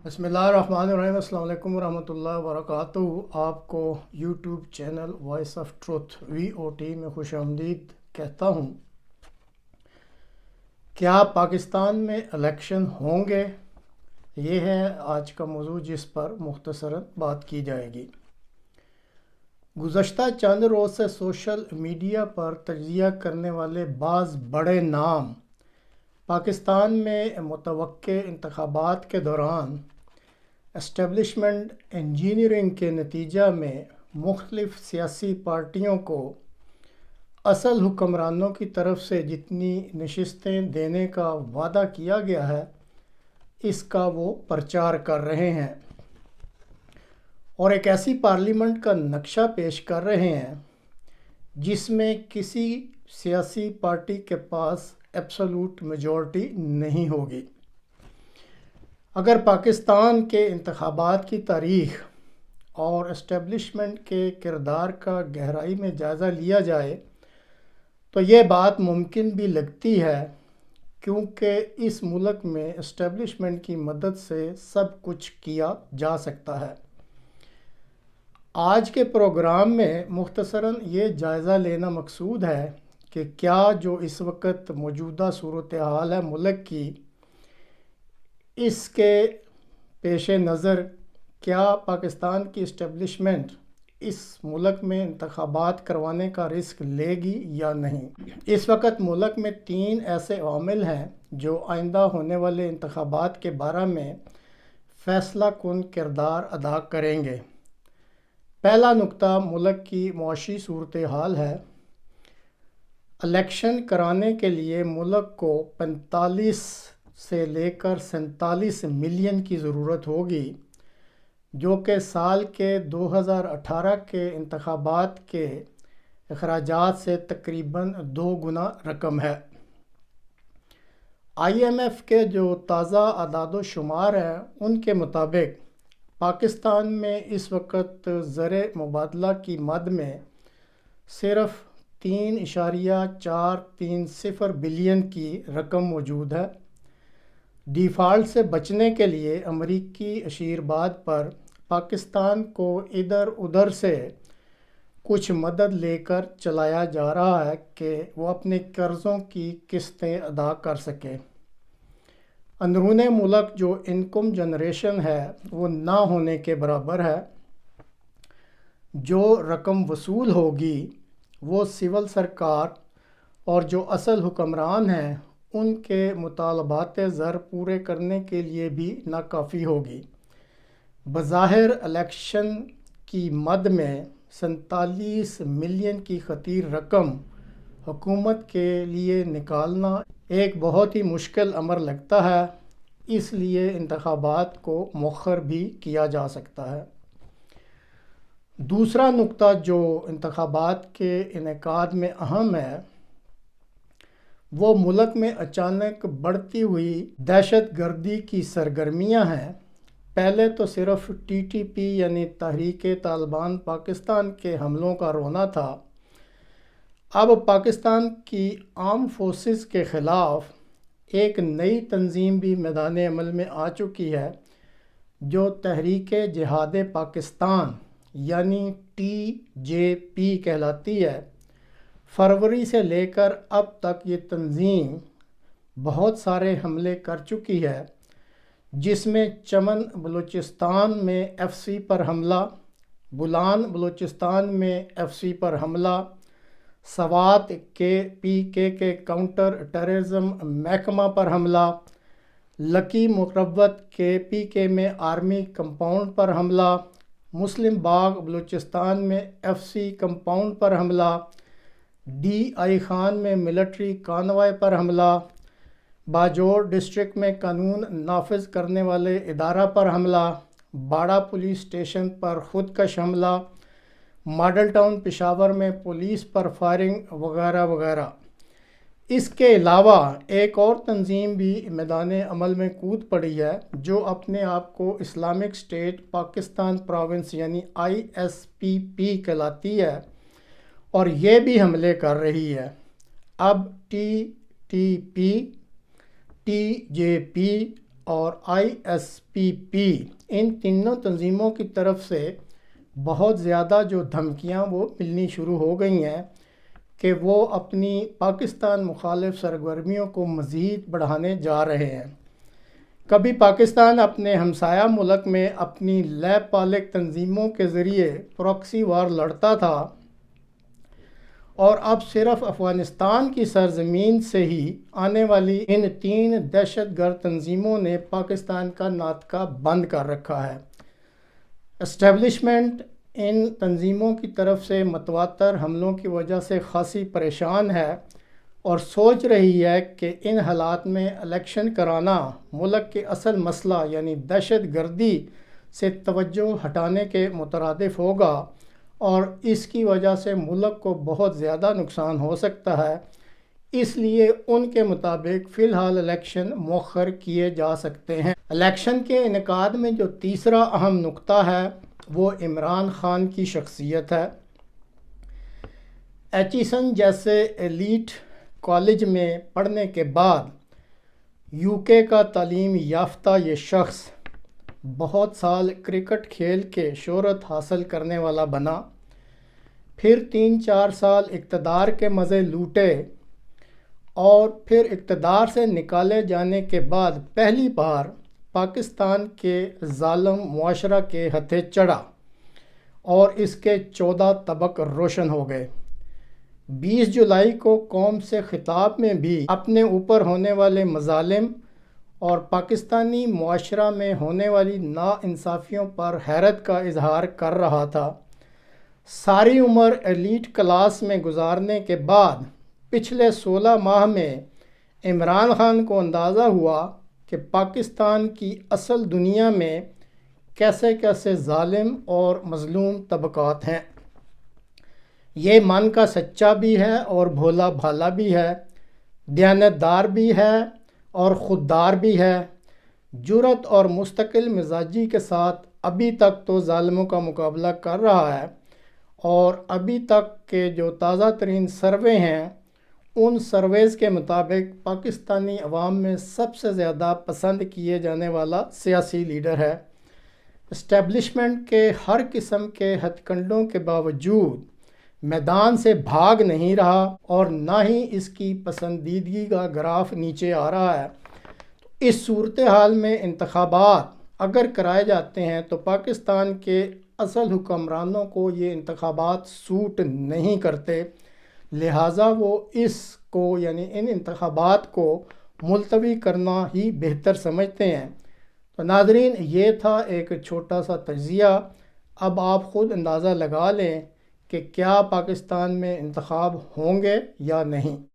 بسم اللہ الرحمن الرحیم۔ السلام علیکم ورحمۃ اللہ وبرکاتہ۔ آپ کو YouTube channel voice of truth VOT میں خوش آمدید کہتا ہوں۔ کیا پاکستان میں الیکشن ہوں گے؟ یہ ہے آج کا موضوع جس پر مختصراً بات کی جائے گی۔ گزشتہ چند روز سے سوشل میڈیا پر تجزیہ کرنے والے بعض بڑے نام پاکستان میں متوقع انتخابات کے دوران اسٹیبلشمنٹ انجینئرنگ کے نتیجہ میں مختلف سیاسی پارٹیوں کو اصل حکمرانوں کی طرف سے جتنی نشستیں دینے کا وعدہ کیا گیا ہے اس کا وہ پرچار کر رہے ہیں اور ایک ایسی پارلیمنٹ کا نقشہ پیش کر رہے ہیں جس میں کسی سیاسی پارٹی کے پاس ایبسولوٹ میجورٹی نہیں ہوگی۔ اگر پاکستان کے انتخابات کی تاریخ اور اسٹیبلشمنٹ کے کردار کا گہرائی میں جائزہ لیا جائے تو یہ بات ممکن بھی لگتی ہے، کیونکہ اس ملک میں اسٹیبلشمنٹ کی مدد سے سب کچھ کیا جا سکتا ہے۔ آج کے پروگرام میں مختصراً یہ جائزہ لینا مقصود ہے کہ کیا جو اس وقت موجودہ صورتحال ہے ملک کی، اس کے پیش نظر کیا پاکستان کی اسٹیبلشمنٹ اس ملک میں انتخابات کروانے کا رسک لے گی یا نہیں۔ اس وقت ملک میں 3 ایسے عوامل ہیں جو آئندہ ہونے والے انتخابات کے بارے میں فیصلہ کن کردار ادا کریں گے۔ پہلا نقطہ ملک کی معاشی صورتحال ہے۔ الیکشن کرانے کے لیے ملک کو 45 سے لے کر 47 ملین کی ضرورت ہوگی، جو کہ سال کے 2018 کے انتخابات کے اخراجات سے تقریباً 2 گنا رقم ہے۔ IMF کے جو تازہ اعداد و شمار ہیں ان کے مطابق پاکستان میں اس وقت زر مبادلہ کی مد میں صرف 3.430 بلین کی رقم موجود ہے۔ ڈیفالٹ سے بچنے کے لیے امریکی اشیرباد پر پاکستان کو ادھر ادھر سے کچھ مدد لے کر چلایا جا رہا ہے کہ وہ اپنے قرضوں کی قسطیں ادا کر سکے۔ اندرون ملک جو انکم جنریشن ہے وہ نہ ہونے کے برابر ہے۔ جو رقم وصول ہوگی وہ سول سرکار اور جو اصل حکمران ہیں ان کے مطالبات زر پورے کرنے کے لیے بھی ناکافی ہوگی۔ بظاہر الیکشن کی مد میں 47 ملین کی خطیر رقم حکومت کے لیے نکالنا ایک بہت ہی مشکل امر لگتا ہے، اس لیے انتخابات کو مؤخر بھی کیا جا سکتا ہے۔ دوسرا نقطہ جو انتخابات کے انعقاد میں اہم ہے وہ ملک میں اچانک بڑھتی ہوئی دہشت گردی کی سرگرمیاں ہیں۔ پہلے تو صرف TTP یعنی تحریک طالبان پاکستان کے حملوں کا رونا تھا، اب پاکستان کی آرم فورسز کے خلاف ایک نئی تنظیم بھی میدان عمل میں آ چکی ہے جو تحریک جہاد پاکستان یعنی TJP کہلاتی ہے۔ فروری سے لے کر اب تک یہ تنظیم بہت سارے حملے کر چکی ہے، جس میں چمن بلوچستان میں FC پر حملہ، بولان بلوچستان میں FC پر حملہ، سوات کے PK کے کاؤنٹر ٹیررزم محکمہ پر حملہ، لکی مروت کے PK میں آرمی کمپاؤنڈ پر حملہ، مسلم باغ بلوچستان میں FC کمپاؤنڈ پر حملہ، DI خان میں ملٹری کانوائے پر حملہ، باجوڑ ڈسٹرکٹ میں قانون نافذ کرنے والے ادارہ پر حملہ، باڑہ پولیس اسٹیشن پر خودکش حملہ، ماڈل ٹاؤن پشاور میں پولیس پر فائرنگ وغیرہ وغیرہ۔ اس کے علاوہ ایک اور تنظیم بھی میدان عمل میں کود پڑی ہے جو اپنے آپ کو اسلامک اسٹیٹ پاکستان پروونس یعنی ISPP کہلاتی ہے اور یہ بھی حملے کر رہی ہے۔ اب TTP، TJP اور ISPP، ان تینوں تنظیموں کی طرف سے بہت زیادہ جو دھمکیاں وہ ملنی شروع ہو گئی ہیں کہ وہ اپنی پاکستان مخالف سرگرمیوں کو مزید بڑھانے جا رہے ہیں۔ کبھی پاکستان اپنے ہمسایہ ملک میں اپنی لیب پالک تنظیموں کے ذریعے پراکسی وار لڑتا تھا، اور اب صرف افغانستان کی سرزمین سے ہی آنے والی ان 3 دہشت گرد تنظیموں نے پاکستان کا ناطقہ بند کر رکھا ہے۔ اسٹیبلشمنٹ ان تنظیموں کی طرف سے متواتر حملوں کی وجہ سے خاصی پریشان ہے اور سوچ رہی ہے کہ ان حالات میں الیکشن کرانا ملک کے اصل مسئلہ یعنی دہشت گردی سے توجہ ہٹانے کے مترادف ہوگا، اور اس کی وجہ سے ملک کو بہت زیادہ نقصان ہو سکتا ہے۔ اس لیے ان کے مطابق فی الحال الیکشن مؤخر کیے جا سکتے ہیں۔ الیکشن کے انعقاد میں جو تیسرا اہم نقطہ ہے وہ عمران خان کی شخصیت ہے۔ ایچیسن جیسے ایلیٹ کالج میں پڑھنے کے بعد UK کا تعلیم یافتہ یہ شخص بہت سال کرکٹ کھیل کے شہرت حاصل کرنے والا بنا، پھر 3-4 سال اقتدار کے مزے لوٹے، اور پھر اقتدار سے نکالے جانے کے بعد پہلی بار پاکستان کے ظالم معاشرہ کے ہتھے چڑھا اور اس کے 14 طبق روشن ہو گئے۔ 20 جولائی کو قوم سے خطاب میں بھی اپنے اوپر ہونے والے مظالم اور پاکستانی معاشرہ میں ہونے والی ناانصافیوں پر حیرت کا اظہار کر رہا تھا۔ ساری عمر ایلیٹ کلاس میں گزارنے کے بعد پچھلے 16 ماہ میں عمران خان کو اندازہ ہوا کہ پاکستان کی اصل دنیا میں کیسے کیسے ظالم اور مظلوم طبقات ہیں۔ یہ من کا سچا بھی ہے اور بھولا بھالا بھی ہے، دیانتدار بھی ہے اور خوددار بھی ہے، جرأت اور مستقل مزاجی کے ساتھ ابھی تک تو ظالموں کا مقابلہ کر رہا ہے، اور ابھی تک کے جو تازہ ترین سروے ہیں ان سرویز کے مطابق پاکستانی عوام میں سب سے زیادہ پسند کیے جانے والا سیاسی لیڈر ہے۔ اسٹیبلشمنٹ کے ہر قسم کے ہتھ کنڈوں کے باوجود میدان سے بھاگ نہیں رہا، اور نہ ہی اس کی پسندیدگی کا گراف نیچے آ رہا ہے۔ اس صورتحال میں انتخابات اگر کرائے جاتے ہیں تو پاکستان کے اصل حکمرانوں کو یہ انتخابات سوٹ نہیں کرتے، لہٰذا وہ اس کو یعنی ان انتخابات کو ملتوی کرنا ہی بہتر سمجھتے ہیں۔ تو ناظرین، یہ تھا ایک چھوٹا سا تجزیہ۔ اب آپ خود اندازہ لگا لیں کہ کیا پاکستان میں انتخاب ہوں گے یا نہیں۔